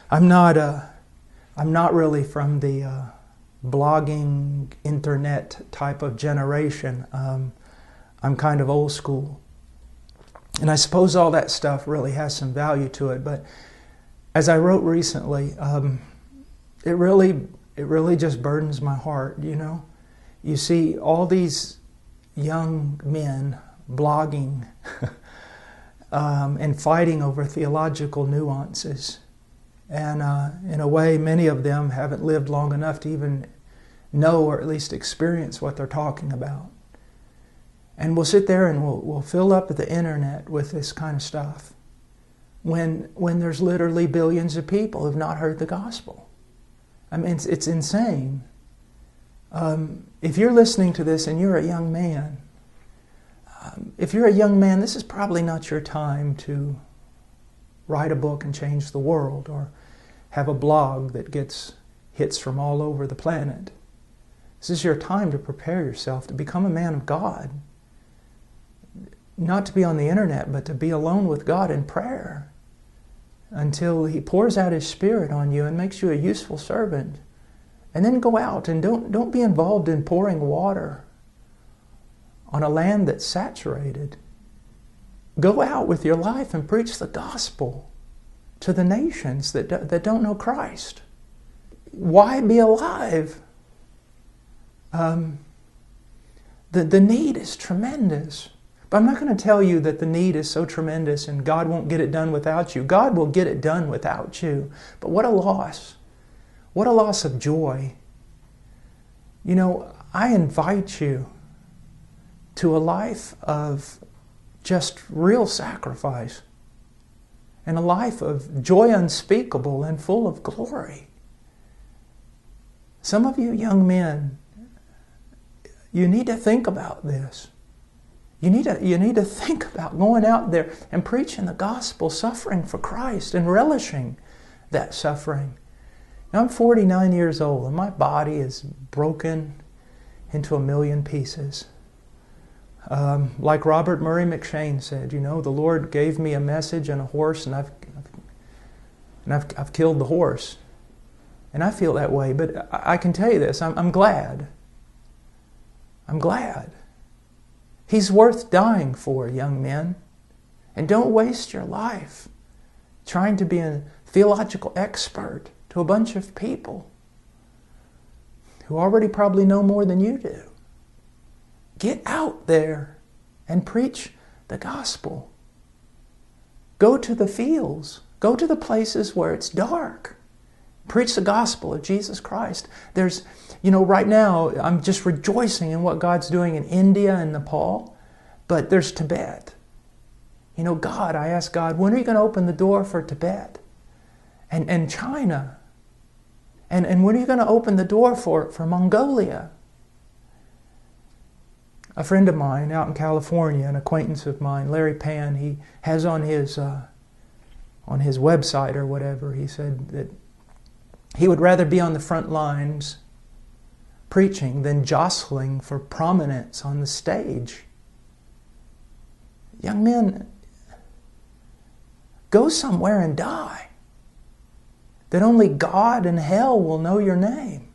I'm not really from the blogging, internet type of generation. I'm kind of old school. And I suppose all that stuff really has some value to it. But as I wrote recently, it really just burdens my heart, you know. You see all these young men blogging and fighting over theological nuances. And in a way, many of them haven't lived long enough to even know or at least experience what they're talking about. And we'll sit there and we'll fill up the internet with this kind of stuff when there's literally billions of people who've not heard the gospel. I mean, it's insane. If you're listening to this and you're a young man, this is probably not your time to write a book and change the world or have a blog that gets hits from all over the planet. This is your time to prepare yourself to become a man of God. Not to be on the internet, but to be alone with God in prayer until He pours out His Spirit on you and makes you a useful servant. And then go out and don't be involved in pouring water on a land that's saturated. Go out with your life and preach the gospel to the nations that don't know Christ. Why be alive? The need is tremendous. But I'm not going to tell you that the need is so tremendous and God won't get it done without you. God will get it done without you. But what a loss. What a loss of joy. You know, I invite you to a life of just real sacrifice and a life of joy unspeakable and full of glory. Some of you young men, you need to think about this. You need to think about going out there and preaching the gospel, suffering for Christ and relishing that suffering. Now, I'm 49 years old and my body is broken into a million pieces. Like Robert Murray McShane said, you know, the Lord gave me a message and a horse, and I've killed the horse. And I feel that way, but I can tell you this, I'm glad. I'm glad. He's worth dying for, young men. And don't waste your life trying to be a theological expert to a bunch of people who already probably know more than you do. Get out there and preach the gospel. Go to the fields. Go to the places where it's dark. Preach the gospel of Jesus Christ. There's, you know, right now I'm just rejoicing in what God's doing in India and Nepal, but there's Tibet. You know, God, I ask God, when are you going to open the door for Tibet? And China? And when are you going to open the door for Mongolia? A friend of mine out in California, an acquaintance of mine, Larry Pan, he has on his website or whatever, he said that he would rather be on the front lines preaching than jostling for prominence on the stage. Young men, go somewhere and die, that only God and hell will know your name.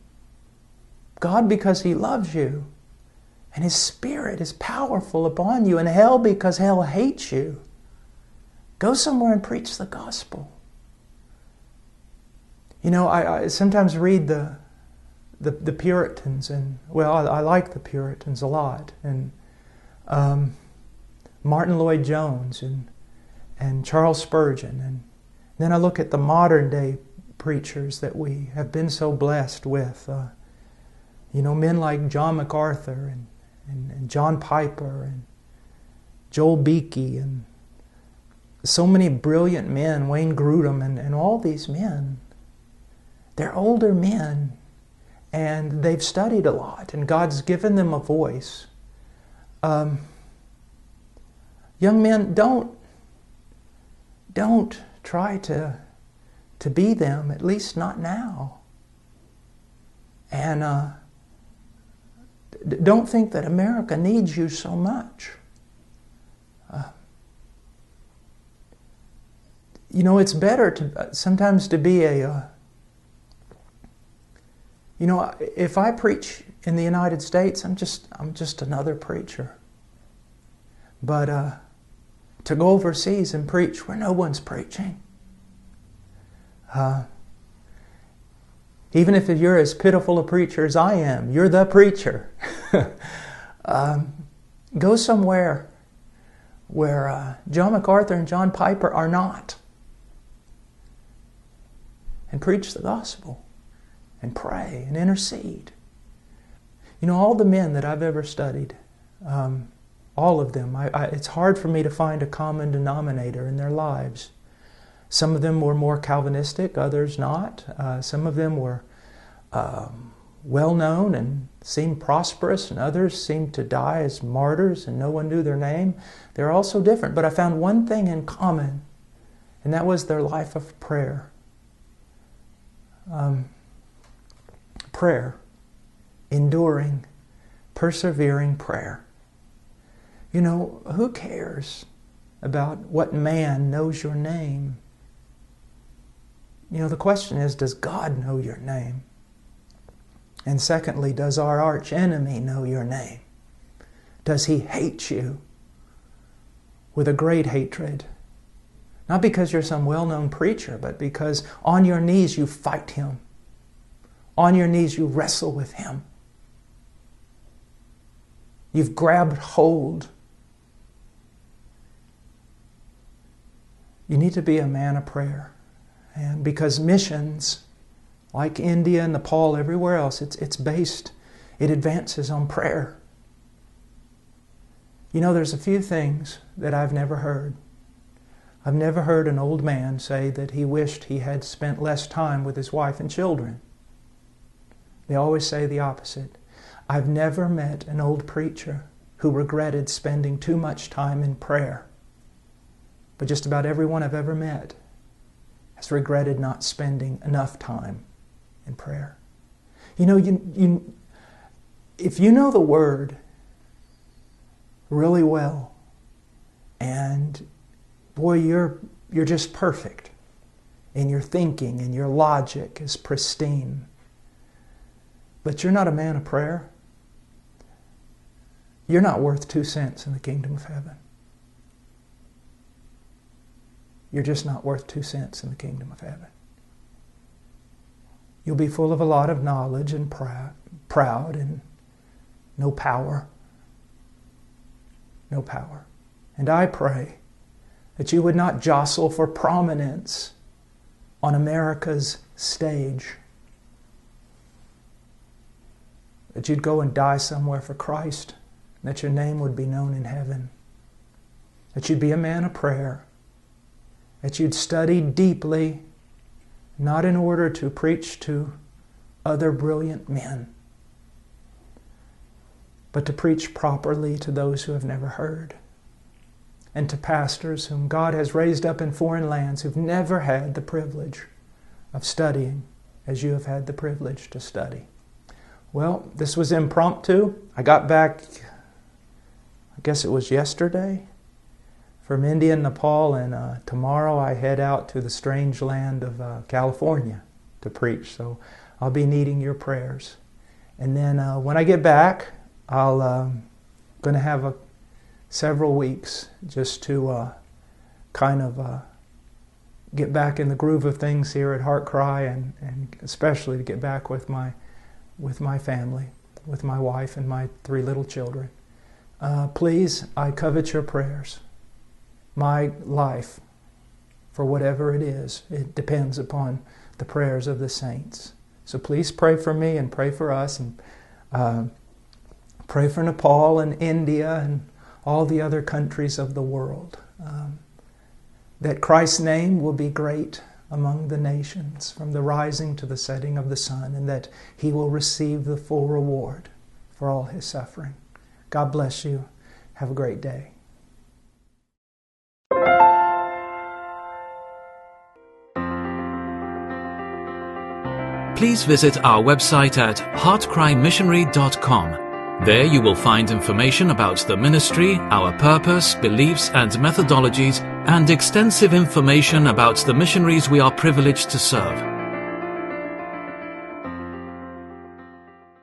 God because He loves you, and His Spirit is powerful upon you, and hell because hell hates you. Go somewhere and preach the gospel. You know, I sometimes read the Puritans, and well, I like the Puritans a lot, and Martin Lloyd-Jones and Charles Spurgeon, and then I look at the modern day preachers that we have been so blessed with. You know, men like John MacArthur and John Piper and Joel Beakey and so many brilliant men, Wayne Grudem and all these men. They're older men and they've studied a lot and God's given them a voice. Young men, don't try to be them, at least not now. And don't think that America needs you so much. it's better to sometimes to be if I preach in the United States, I'm just another preacher. But to go overseas and preach where no one's preaching, even if you're as pitiful a preacher as I am, you're the preacher. Go somewhere where John MacArthur and John Piper are not, and preach the gospel, and pray, and intercede. All the men that I've ever studied, all of them, it's hard for me to find a common denominator in their lives. Some of them were more Calvinistic, others not. Some of them were well-known and seemed prosperous, and others seemed to die as martyrs and no one knew their name. They're all so different, but I found one thing in common, and that was their life of prayer. Prayer, enduring, persevering prayer. Who cares about what man knows your name? The question is, does God know your name? And secondly, does our arch enemy know your name? Does he hate you with a great hatred? Not because you're some well-known preacher, but because on your knees you fight him. On your knees you wrestle with him. You've grabbed hold. You need to be a man of prayer. And because missions, like India and Nepal, everywhere else, it advances on prayer. There's a few things that I've never heard. I've never heard an old man say that he wished he had spent less time with his wife and children. They always say the opposite. I've never met an old preacher who regretted spending too much time in prayer. But just about everyone I've ever met has regretted not spending enough time in prayer. If you know the Word really well, and boy, you're just perfect, and your thinking and your logic is pristine, but you're not a man of prayer, you're not worth 2 cents in the kingdom of heaven. You're just not worth 2 cents in the kingdom of heaven. You'll be full of a lot of knowledge and proud and no power. No power. And I pray that you would not jostle for prominence on America's stage. That you'd go and die somewhere for Christ, and that your name would be known in heaven. That you'd be a man of prayer. That you'd study deeply, not in order to preach to other brilliant men, but to preach properly to those who have never heard, and to pastors whom God has raised up in foreign lands who've never had the privilege of studying as you have had the privilege to study. Well, this was impromptu. I got back, I guess it was yesterday, from India and Nepal, and tomorrow I head out to the strange land of California to preach. So I'll be needing your prayers. And then when I get back, I'll going to have several weeks just to get back in the groove of things here at Heart Cry, and especially to get back with my family, with my wife and my 3 little children. Please, I covet your prayers. My life, for whatever it is, it depends upon the prayers of the saints. So please pray for me and pray for us, and pray for Nepal and India and all the other countries of the world. That Christ's name will be great among the nations, from the rising to the setting of the sun, and that He will receive the full reward for all His suffering. God bless you. Have a great day. Please visit our website at heartcrymissionary.com, There you will find information about the ministry, our purpose, beliefs and methodologies, and extensive information about the missionaries we are privileged to serve.